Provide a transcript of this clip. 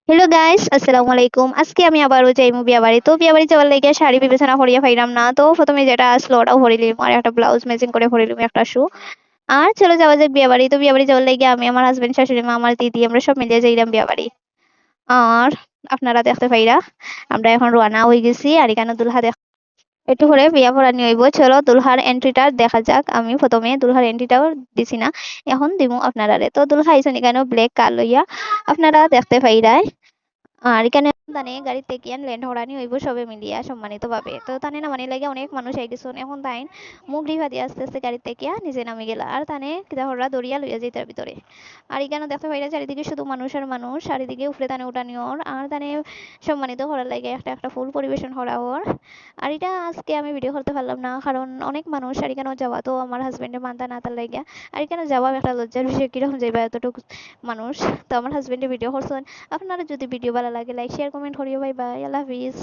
Hello guys, আসসালামু আলাইকুম। আজকে আমি আবারও যাইমু বিয়া বাড়ি। তো বিয়া বাড়ি যাওয়ার লাগে শাড়ি বিবেচনা করিয়া পাইলাম না। তো প্রথমে যেটা আসলো ওটাও ভরিলিম, আর একটা ব্লাউজ ম্যাচিং করে ভরিলিম, একটা শু। আর চলে যাওয়া যাক বিয়া বাড়ি। তো বিয়া বাড়ি যাওয়ার লাগে আমি, আমার হাজবেন্ড, শাশুড়ি মা, আমার দিদি, আমরা সব মিলিয়ে যাইলাম বিয়া বাড়ি। আর আপনারা দেখতে পাইরা আমরা এখন রওনা হয়ে গেছি। আর এখানে দুলহা দেখ একটু করে বিয়া পড়ানি হইব। চলো দুলহার এন্ট্রিটা দেখা যাক। আমি প্রথমে দুলহার এন্ট্রিটাও দিছি না, এখন দিমু আপনারারে। তো দুলহা আইসন এখানে ব্ল্যাক কার লইয়া, আপনারা দেখতে পাইরা। আর এখানে তানে গাড়িতে গিয়ান ল্যান্ড হরানি হইব সবে মিলিয়া সম্মানিত ভাবে। তো তানে নামানি লাগে অনেক মানুষ আই গেছুন। এখন তাইন মুখ রিভা দিয়ে আস্তে আস্তে গাড়িতে গিয়া নিজে নামি গেলা। আর তানে কিতা হররা দরিয়া লইয়া যাই তার ভিতরে। আর এখানে দেখতে পাইরা চারিদিকে শুধু মানুষ আর মানুষ, চারিদিকে উপরে তানে উঠানি ওর। আর তানে সম্মানিত হরার লাগে একটা একটা ফুল পরিবেশন করা ওর। আর এটা আজকে আমি ভিডিও করতে পারলাম না, কারণ অনেক মানুষ। আর এখানেও যাওয়া তো আমার হাজবেন্ডের মানতা না তার লাগে। আর এখানে যাওয়া একটা লজ্জার বিষয়, কিরকম যাইবা এতটুকু মানুষ। তো আমার হাজবেন্ডের ভিডিও করছেন। আপনারা যদি ভিডিও ভালো লাগে লাইক শেয়ার কমেন্ট করিও। বাই বাই, আল্লাহ হাফিজ।